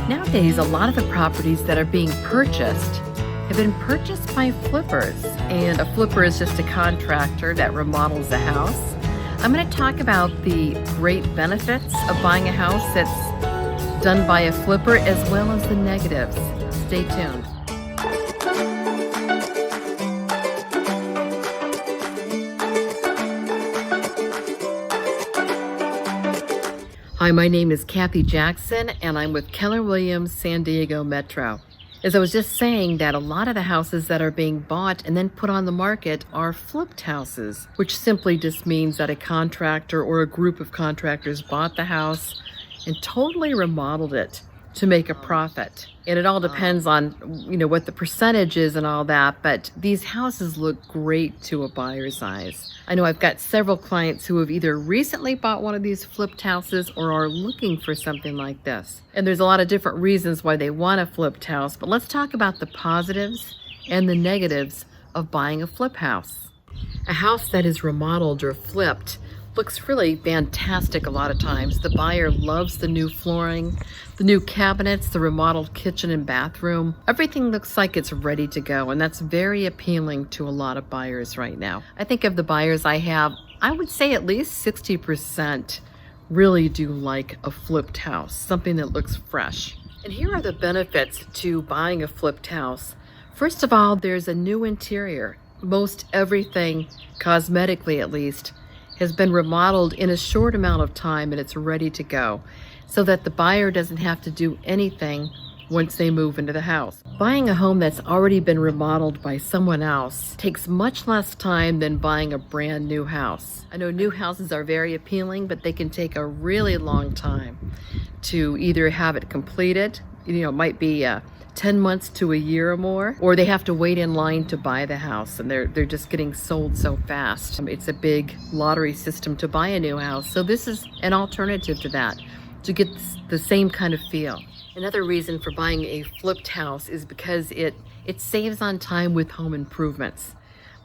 Nowadays, a lot of the properties that are being purchased have been purchased by flippers. And a flipper is just a contractor that remodels a house. I'm going to talk about the great benefits of buying a house that's done by a flipper as well as the negatives. Stay tuned. Hi, my name is Kathy Jackson, and I'm with Keller Williams San Diego Metro. As I was just saying, that a lot of the houses that are being bought and then put on the market are flipped houses, which simply just means that a contractor or a group of contractors bought the house and totally remodeled it to make a profit. And it all depends on, what the percentage is and all that, but these houses look great to a buyer's eyes. I know I've got several clients who have either recently bought one of these flipped houses or are looking for something like this. And there's a lot of different reasons why they want a flipped house, but let's talk about the positives and the negatives of buying a flip house. A house that is remodeled or flipped looks really fantastic a lot of times. The buyer loves the new flooring, the new cabinets, the remodeled kitchen and bathroom. Everything looks like it's ready to go, and that's very appealing to a lot of buyers right now. I think of the buyers I have, I would say at least 60% really do like a flipped house, something that looks fresh. And here are the benefits to buying a flipped house. First of all, there's a new interior. Most everything, cosmetically at least, has been remodeled in a short amount of time, and it's ready to go so that the buyer doesn't have to do anything once they move into the house. Buying a home that's already been remodeled by someone else takes much less time than buying a brand new house. I know new houses are very appealing, but they can take a really long time to either have it completed. It might be 10 months to a year or more, or they have to wait in line to buy the house, and they're just getting sold so fast. It's a big lottery system to buy a new house, so this is an alternative to that, to get the same kind of feel. Another reason for buying a flipped house is because it saves on time with home improvements.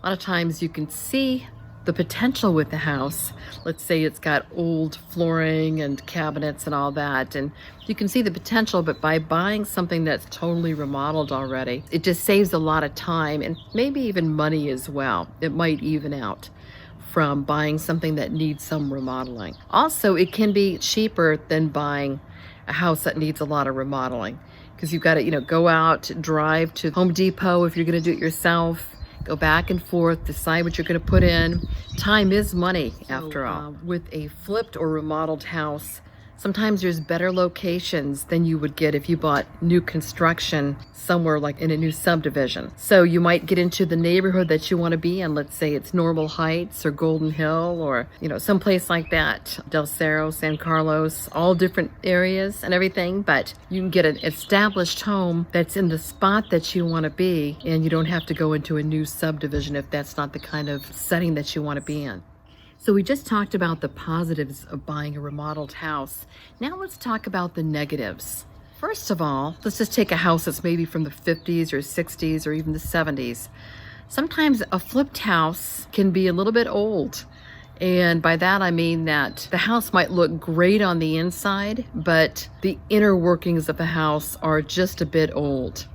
A lot of times you can see the potential with the house. Let's say it's got old flooring and cabinets and all that, and you can see the potential, but by buying something that's totally remodeled already, it just saves a lot of time and maybe even money as well. It might even out from buying something that needs some remodeling. Also, it can be cheaper than buying a house that needs a lot of remodeling, because you've got to go out, drive to Home Depot if you're going to do it yourself, go back and forth, decide what you're going to put in. Time is money, after all. With a flipped or remodeled house, sometimes there's better locations than you would get if you bought new construction somewhere like in a new subdivision. So you might get into the neighborhood that you want to be in. Let's say it's Normal Heights or Golden Hill or, someplace like that. Del Cerro, San Carlos, all different areas and everything. But you can get an established home that's in the spot that you want to be, and you don't have to go into a new subdivision if that's not the kind of setting that you want to be in. So we just talked about the positives of buying a remodeled house. Now let's talk about the negatives. First of all, let's just take a house that's maybe from the 50s or 60s or even the 70s. Sometimes a flipped house can be a little bit old. And by that I mean that the house might look great on the inside, but the inner workings of the house are just a bit old.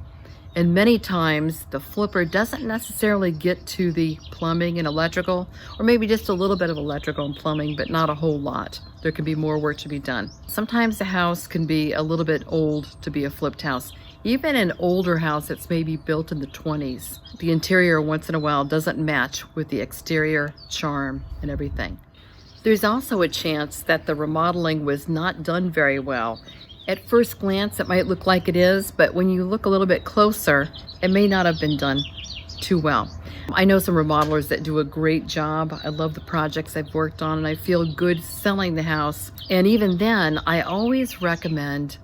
And many times the flipper doesn't necessarily get to the plumbing and electrical, or maybe just a little bit of electrical and plumbing, but not a whole lot. There can be more work to be done. Sometimes the house can be a little bit old to be a flipped house. Even an older house that's maybe built in the 20s, the interior once in a while doesn't match with the exterior charm and everything. There's also a chance that the remodeling was not done very well. At first glance, it might look like it is, but when you look a little bit closer, it may not have been done too well. I know some remodelers that do a great job. I love the projects I've worked on, and I feel good selling the house. And even then, I always recommend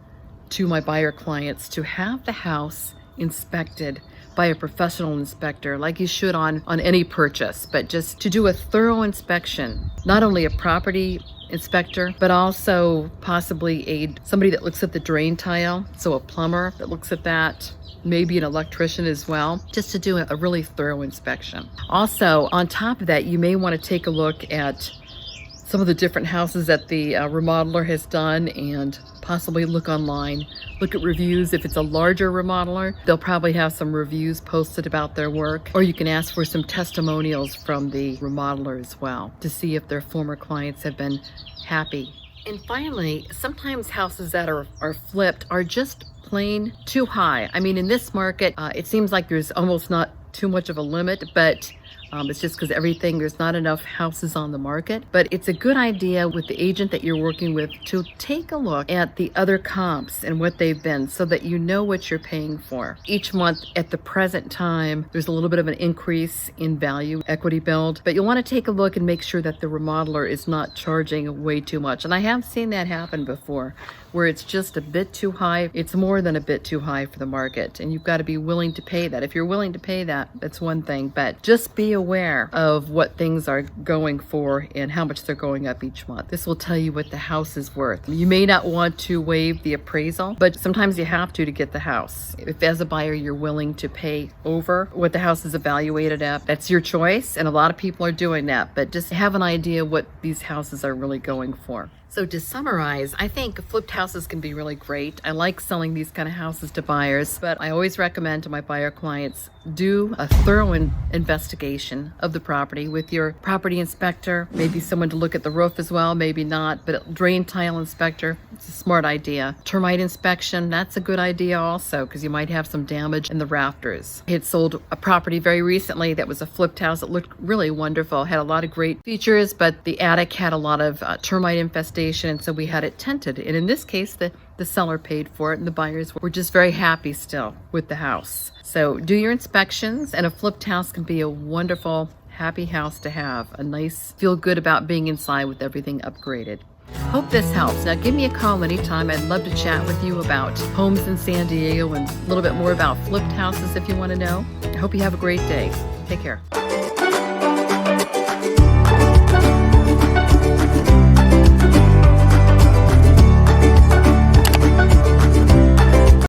to my buyer clients to have the house inspected by a professional inspector, like you should on any purchase, but just to do a thorough inspection, not only a property inspector, but also possibly somebody that looks at the drain tile, so a plumber that looks at that, maybe an electrician as well, just to do a really thorough inspection. Also, on top of that, you may want to take a look at some of the different houses that the remodeler has done, and possibly look online, look at reviews. If it's a larger remodeler, they'll probably have some reviews posted about their work, or you can ask for some testimonials from the remodeler as well to see if their former clients have been happy. And finally, sometimes houses that are flipped are just plain too high. I mean, in this market, it seems like there's almost not too much of a limit, but it's just because there's not enough houses on the market. But it's a good idea with the agent that you're working with to take a look at the other comps and what they've been, so that you know what you're paying for. Each month at the present time, there's a little bit of an increase in value, equity build, but you'll want to take a look and make sure that the remodeler is not charging way too much. And I have seen that happen before, where it's just a bit too high. It's more than a bit too high for the market, and you've got to be willing to pay that. If you're willing to pay that, that's one thing, but just be aware of what things are going for and how much they're going up each month. This will tell you what the house is worth. You may not want to waive the appraisal, but sometimes you have to get the house. If as a buyer you're willing to pay over what the house is evaluated at, that's your choice, and a lot of people are doing that, but just have an idea what these houses are really going for. So to summarize, I think flipped houses can be really great. I like selling these kind of houses to buyers, but I always recommend to my buyer clients, do a thorough investigation of the property with your property inspector, maybe someone to look at the roof as well, maybe not, but a drain tile inspector, it's a smart idea. Termite inspection, that's a good idea also, because you might have some damage in the rafters. I had sold a property very recently that was a flipped house. It looked really wonderful, had a lot of great features, but the attic had a lot of termite infestation, and so we had it tented. And in this case, the seller paid for it, and the buyers were just very happy still with the house. So do your inspections, and a flipped house can be a wonderful, happy house to have. A nice, feel good about being inside with everything upgraded. Hope this helps. Now give me a call anytime. I'd love to chat with you about homes in San Diego and a little bit more about flipped houses if you want to know. I hope you have a great day. Take care.